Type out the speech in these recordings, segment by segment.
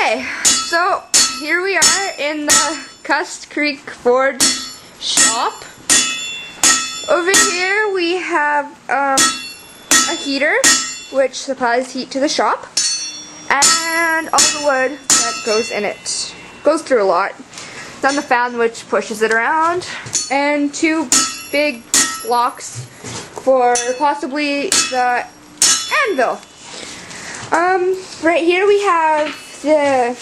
Okay, so here we are in the Cussed Creek Forge shop. Over here we have a heater which supplies heat to the shop, and all the wood that goes in it. Goes through a lot. Then the fan which pushes it around, and two big blocks for possibly the anvil. Right here we have the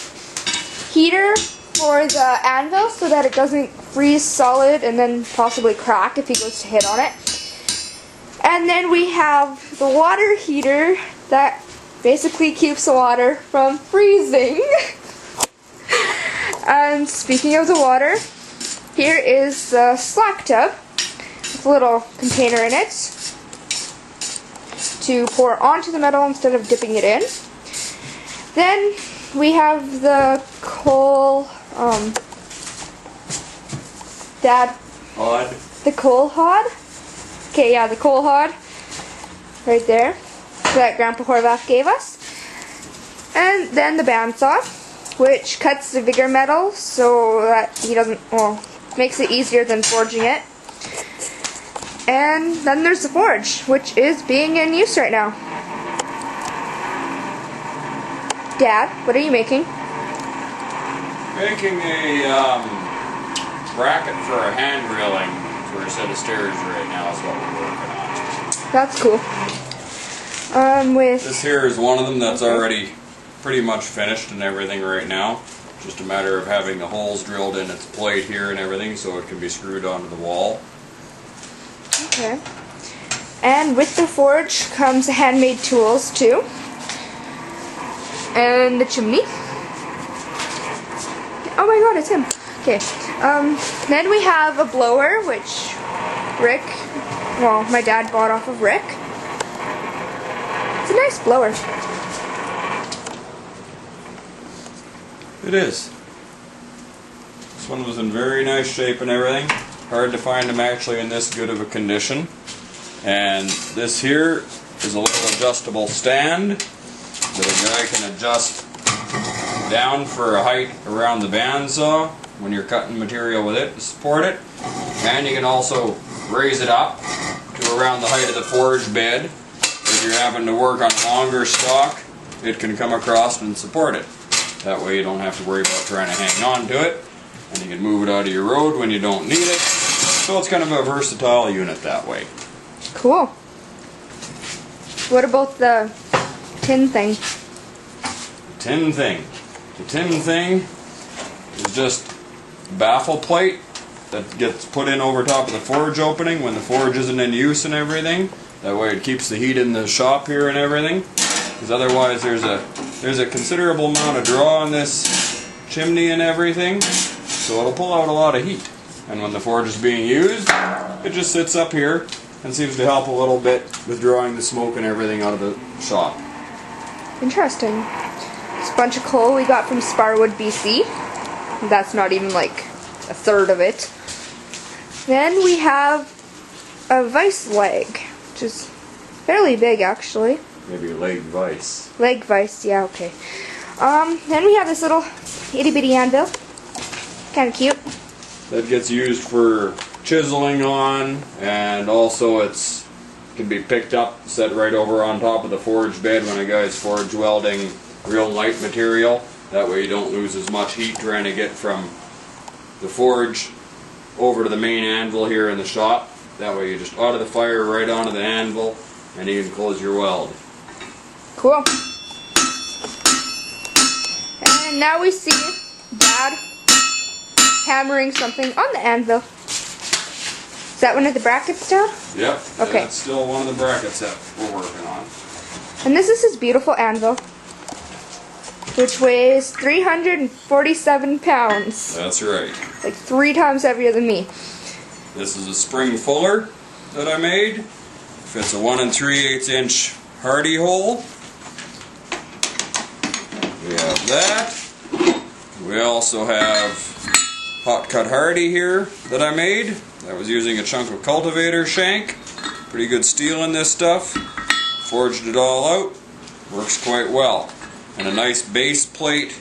heater for the anvil so that it doesn't freeze solid and then possibly crack if he goes to hit on it. And then we have the water heater that basically keeps the water from freezing. And speaking of the water, here is the slack tub with a little container in it to pour onto the metal instead of dipping it in. Then we have the coal, the coal hod. Okay, yeah, the coal hod right there that Grandpa Horvath gave us. And then the bandsaw, which cuts the bigger metal so that he doesn't, well, makes it easier than forging it. And then there's the forge, which is being in use right now. Dad, what are you making? Making a bracket for a hand railing for a set of stairs right now is what we're working on. That's cool. This here is one of them that's already pretty much finished and everything right now. Just a matter of having the holes drilled in its plate here and everything so it can be screwed onto the wall. Okay. And with the forge comes handmade tools too. And the chimney. Oh my god, it's him. Okay. Then we have a blower, which my dad bought off of Rick. It's a nice blower. It is. This one was in very nice shape and everything. Hard to find them actually in this good of a condition. And this here is a little adjustable stand that a guy can adjust down for a height around the bandsaw when you're cutting material with it to support it. And you can also raise it up to around the height of the forge bed. If you're having to work on longer stock, it can come across and support it. That way you don't have to worry about trying to hang on to it, and you can move it out of your road when you don't need it. So it's kind of a versatile unit that way. Cool. What about the tin thing? The tin thing is just a baffle plate that gets put in over top of the forge opening when the forge isn't in use and everything. That way it keeps the heat in the shop here and everything. Because otherwise there's a considerable amount of draw on this chimney and everything, so it'll pull out a lot of heat. And when the forge is being used, it just sits up here and seems to help a little bit with drawing the smoke and everything out of the shop. Interesting. It's a bunch of coal we got from Sparwood, BC. That's not even like a third of it. Then we have a vice leg, which is fairly big actually. Maybe leg vise. Leg vise, yeah, okay. Then we have this little itty bitty anvil. Kind of cute. That gets used for chiseling on, and also it can be picked up, set right over on top of the forge bed when a guy's forge welding real light material. That way you don't lose as much heat trying to get from the forge over to the main anvil here in the shop. That way you just out of the fire right onto the anvil, and you can close your weld. Cool. And now we see Dad hammering something on the anvil. Is that one of the brackets down? Yep. Okay. That's still one of the brackets that we're working on. And this is his beautiful anvil, which weighs 347 pounds. That's right. Like 3 times heavier than me. This is a spring fuller that I made. Fits a 1 3/8 inch hardy hole. We have that. We also have hot cut hardy here that I made. That was using a chunk of cultivator shank. Pretty good steel in this stuff. Forged it all out. Works quite well. And a nice base plate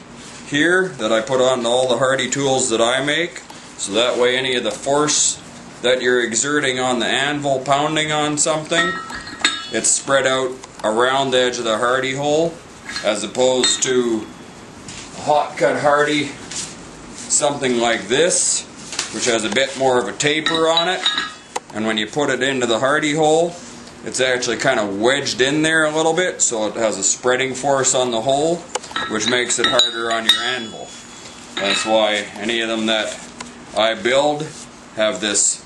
here that I put on all the hardy tools that I make, so that way any of the force that you're exerting on the anvil pounding on something, it's spread out around the edge of the hardy hole, as opposed to a hot cut hardy, something like this, which has a bit more of a taper on it, and when you put it into the hardy hole, it's actually kind of wedged in there a little bit, so it has a spreading force on the hole, which makes it harder on your anvil. That's why any of them that I build have this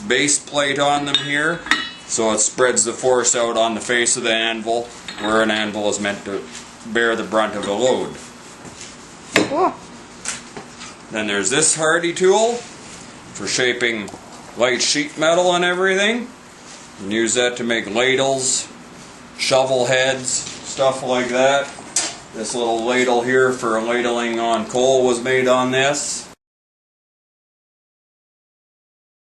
base plate on them here, so it spreads the force out on the face of the anvil, where an anvil is meant to bear the brunt of a load. Cool. Then there's this hardy tool for shaping light sheet metal and everything. You can use that to make ladles, shovel heads, stuff like that. This little ladle here for ladling on coal was made on this.